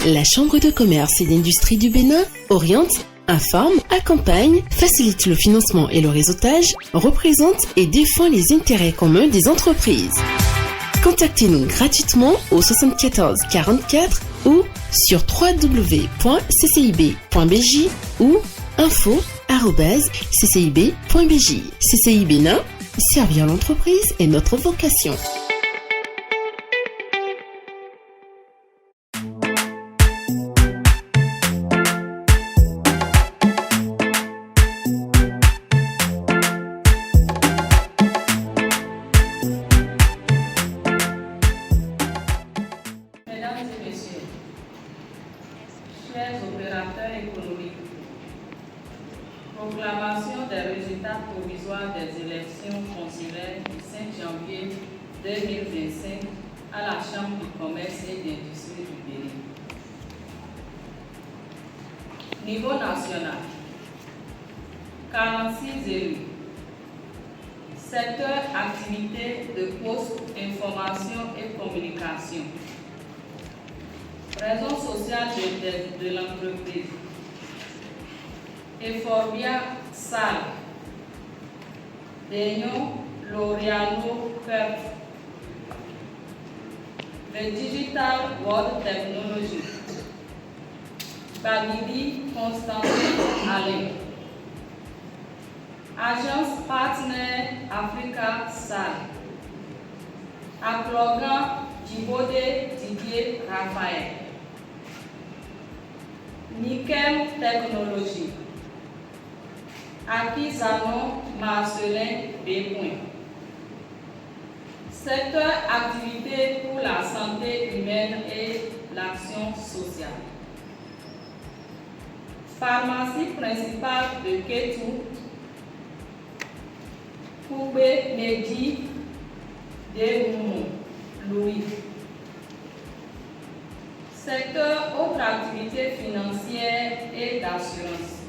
La Chambre de commerce et d'industrie du Bénin oriente, informe, accompagne, facilite le financement et le réseautage, représente et défend les intérêts communs des entreprises. Contactez-nous gratuitement au 74 44 ou sur www.ccib.bj ou info@ccib.bj. CCI Bénin, servir l'entreprise est notre vocation. Chers opérateurs économiques, proclamation des résultats provisoires des élections consulaires du 5 janvier 2025 à la Chambre du commerce et d'industrie du Bénin. Niveau national, 46 élus. Secteur activité de poste, information et communication. Raison sociale de l'entreprise. Euphorbia Salle. Degno L'Orealo Perf. The Digital World Technology. Bagidi Constantin Alain. Agence Partenaire Africa Salle. Aplogan Djibode Didier Raphaël. Nickel Technologie. Akizano Marcelin B. Secteur activité pour la santé humaine et l'action sociale. Pharmacie principale de Ketou, Koubé Medi de Moumou, Louis. Secteur autres activités financières et d'assurance.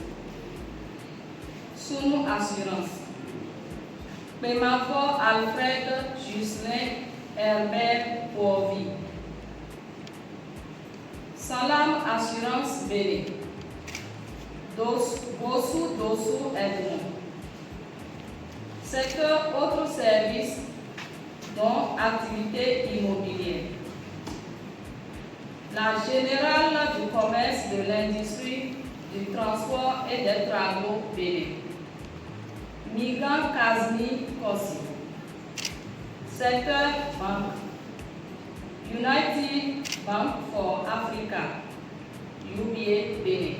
Sounou Assurance. Pémafor Alfred Juslin Herbert Porvi. Salam Assurance Bénin. Dossou Edmond. Secteur autres services dont activité immobilière. La Générale du commerce, de l'industrie, du transport et des travaux Bénin. Migan Kazmi Kossi. Secteur banque. United Bank for Africa, UBA Bénin.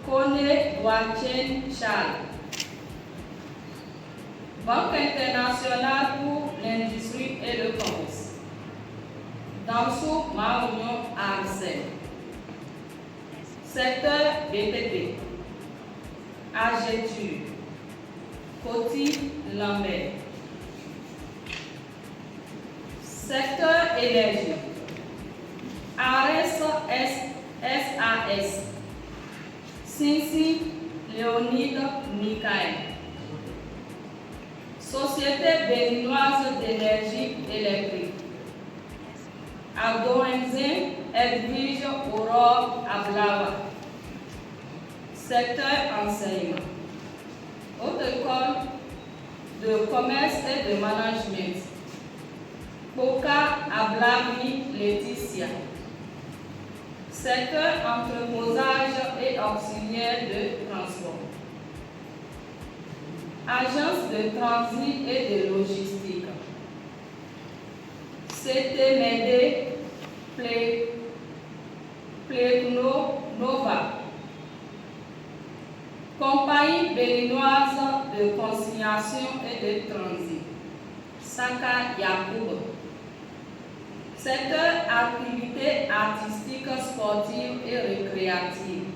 Kone Douachen Charles. Banque internationale pour l'industrie et le commerce. Damsou Maounion Arcel. Secteur BTP. AGETU. Coty Lambert. Secteur énergie. ARES SAS. Cincy Léonide Michael. Société béninoise d'énergie électrique. Adoenzen Edwige Aurore Ablawa. Secteur enseignement. Haute école de commerce et de management. Poka Ablami Laetitia. Secteur entreposage et auxiliaire de transport. Agence de transit et de logistique. CTMD Plegno Nova. Compagnie béninoise de consignation et de transit. Saka Yacoub. Secteur activité artistique, sportive et récréative.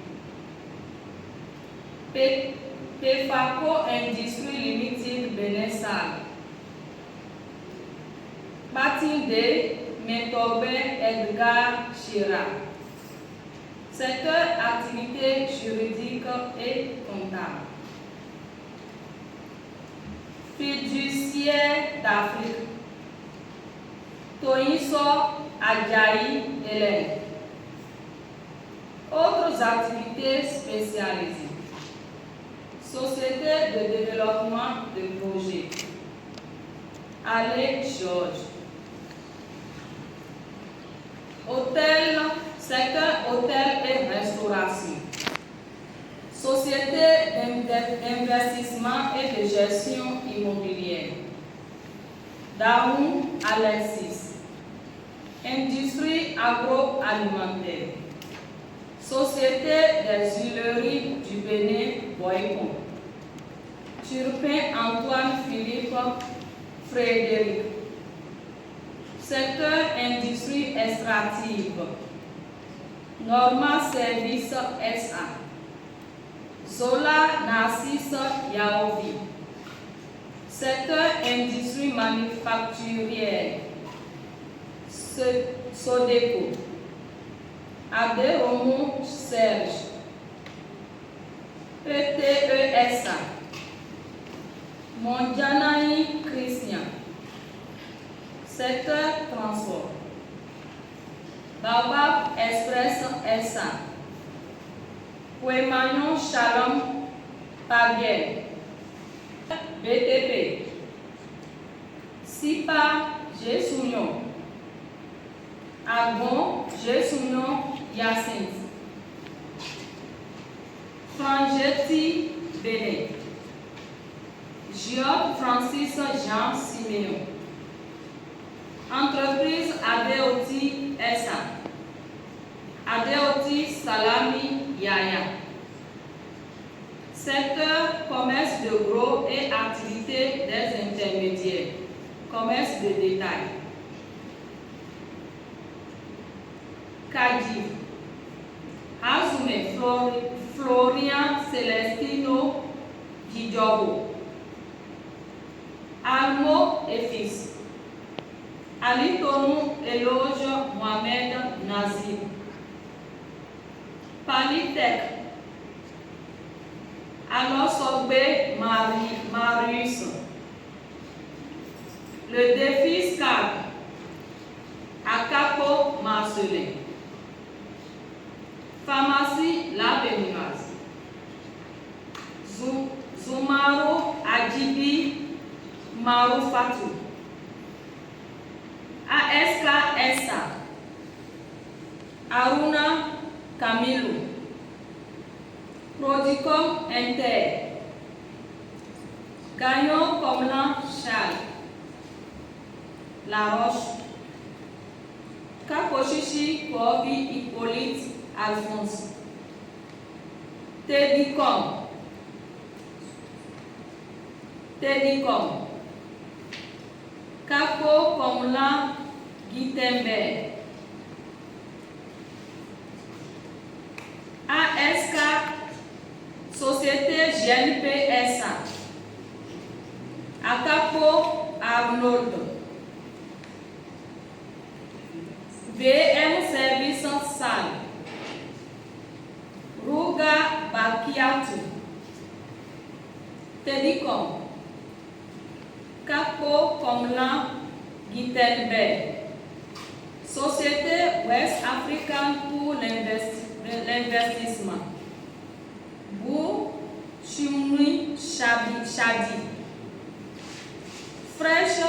PEFACO Industrie Limited Benesal. Batinde Métobé Edgar Chirac. Secteur activité juridique et comptable. Fiduciaire d'Afrique. Toyiso Adjaï Hélène. Autres activités spécialisées. Société de développement de projets. Allée Georges. Hôtel, secteur hôtel et restauration. Société d'investissement et de gestion immobilière. Daoum Alexis. Industrie agroalimentaire. Société des huileries du Bénin, Boycon. Turpin Antoine Philippe Frédéric. Secteur industrie extractive. Norma Service SA. Zola Narcisse Yaovi. Secteur industrie manufacturière. Sodeco. Aderomo Serge. PTESA. Mondjanaï Christian. Secteur transport. Baobab Express SA. Ouemagnon Shalom Paguel. BTP. Sipa Jessounion. Agon Jessounion Yacinthe. Frangetti Bénin. Giob Francis Jean Siméon. Entreprise Adeoti SA. Adeoti Salami Yaya. Secteur commerce de gros et activité des intermédiaires. Commerce de détail. Kadif. Azume Florian Celestino Didjobo. Almo et fils. Alitonou Eloge Mohamed Nazir. Palitech. Alosogbe Marius. Le défi SCAD. Akapo Marcelin. Pharmacie La Béninoise. Zoumaro Adjibi Maroufatou. ASK SA. Aruna Camilo. Prodicom Inter. Gagnon Comlan Charles. La Roche. Kaposhishi Kobi Hippolyte Alphonse. Tedicom. Capo Comlan Guitenberg. ASK Société GNP SA. Acapo Arnold. VM Service Sal. Ruga Bakiatu. Tedicom. Capo Comlan Guitenberg. Société West Africaine pour l'investissement. Bou Chimui Chadi. Fresh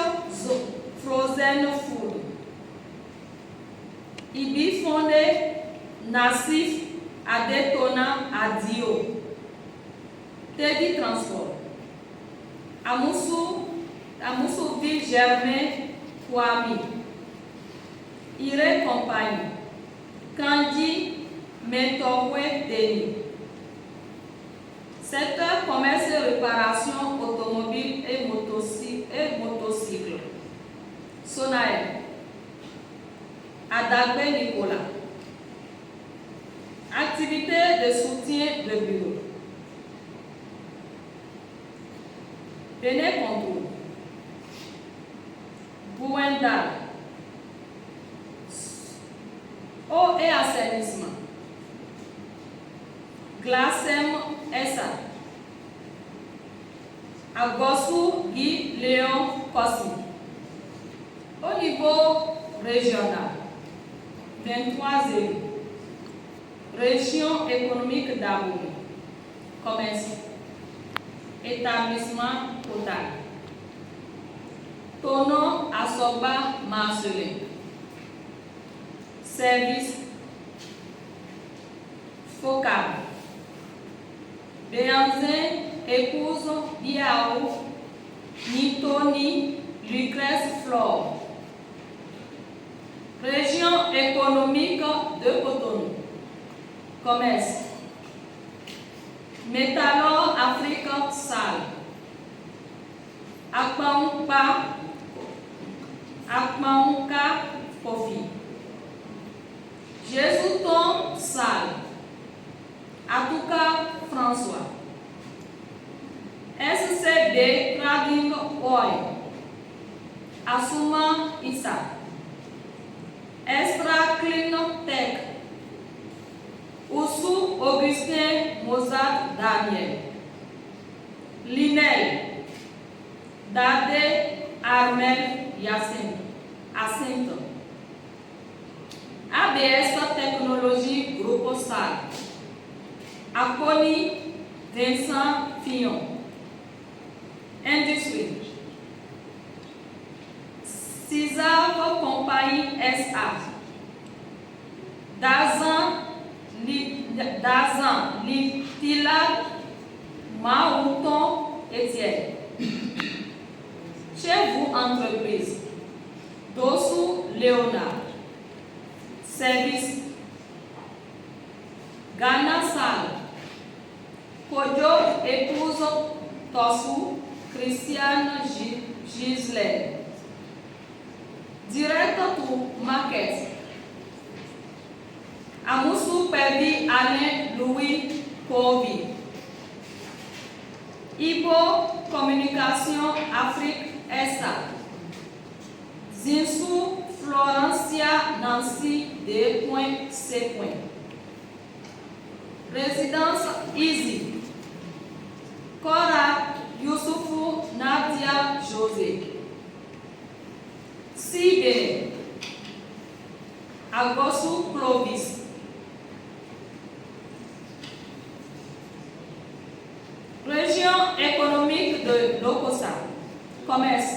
Frozen Food. Ibi Fondé Nassif Adetona Adio. Teddy Transport. Amoussou Ville Germain Kwame. Iré Compagnie. Kandi Mentorwe Deni. Secteur commerce et réparation automobile et motocycle. Sonael. Adagbe Nicolas. Activité de soutien de bureau. Bénin Contrôle. Bouenda. Eau et assainissement. Glacem SA. Agossou Guy Léon Cossi. Au niveau régional, 23 élus. Région économique d'Abomey. Commerce. Établissement total. Tonon Asoba Marcelin. Service. Focab. Béanzin épouse Biao Nitoni Lucrèce Flore. Région économique de Cotonou. Commerce. Métallor Afrique Sale. Akmaouka Kofi. Jésus-Tom Sale. Atuka François. SCB Trading Oil. Asuma Issa. Extra Clean Tech. Oussou Augustin Mozart Daniel. Linel. Dade Armel Yacinthe. ABS Technologie Groupe Sal. Aconi Vincent Fillon. Industrie. Cisav Compagnie SA. Dazan Litilal Maouton Etienne. Chez vous, entreprise. Dossou Léonard. Service. Ghana Sal. Kodjo épouse Tossou Christiane Gisler. Direct to market. Amoussou Perdi Alain Louis Kovi. Ibo Communication Afrique SA. Zinsou Florencia Nancy D.C. Résidence Easy. Cora Youssoufou Nadia José. Sibé. Agosu Clovis. Région économique de Lokossa. Commerce.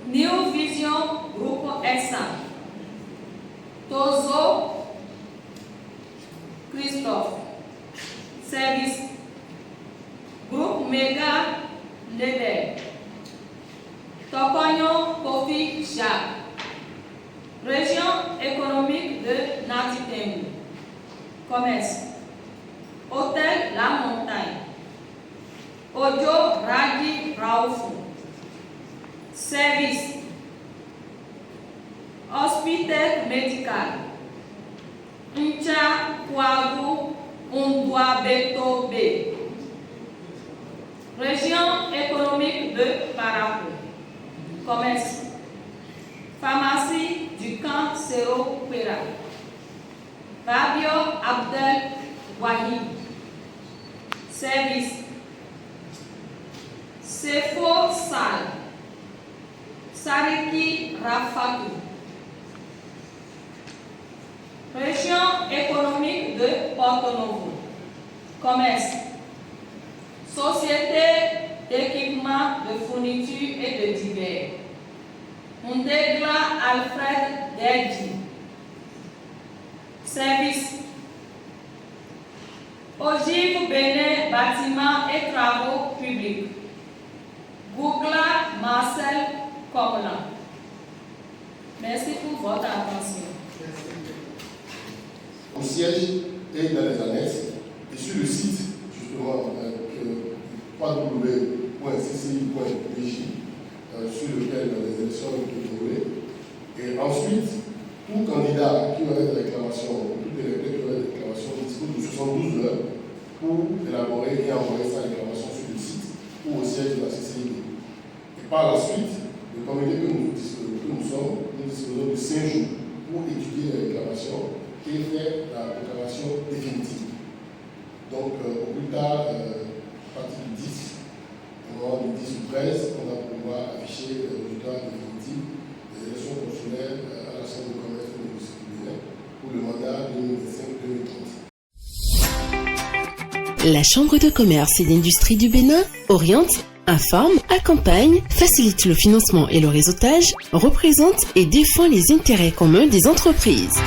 New Vision Groupe SA. Tozo Christophe. Service. Groupe Mega Leder. Tokonyo Kofi Jacques. Région économique de Natitembu. Commerce. Hôtel La Montagne. Ojo Ragi Raoufou. Service. Hospital médical. Ncha Kouagou Undouabeto B. Région économique de Parapou. Commerce. Pharmacie du camp Sero Pera. Fabio Abdel Wahid. Service. Sefo Sal. Sariki Rafatou. Région économique de Porto-Novo. Commerce. Société d'équipement de fourniture et de divers. Ndegla Alfred Derdi. Service. Ogive Bénin Bâtiments et Travaux Publics. Gougla Marcel Comlan. Merci pour votre attention. Au siège et dans les annexes, et sur le site justement www.cci.bj sur lequel les élections ont été déroulées. Et ensuite, tout candidat qui aurait des réclamations, tout électeur qui aurait des réclamations, dispose de 72 heures pour élaborer et envoyer sa réclamation sur le site ou au siège de la CCI. Et par la suite, le comité que nous disposons de 5 jours pour étudier les réclamations et faire la déclaration définitive. Donc, au plus tard, à partir du 10, au moment du 10 ou 13, on va pouvoir afficher le résultat définitif des élections consulaires à la Chambre de commerce et de l'industrie pour le mandat 2025-2030. La Chambre de commerce et d'industrie du Bénin oriente, informe, accompagne, facilite le financement et le réseautage, représente et défend les intérêts communs des entreprises.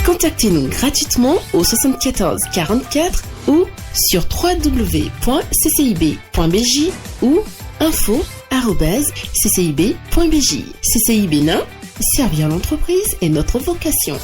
Contactez-nous gratuitement au 74 44 ou sur www.ccib.bj ou info@ccib.bj. CCI Bénin, servir l'entreprise est notre vocation.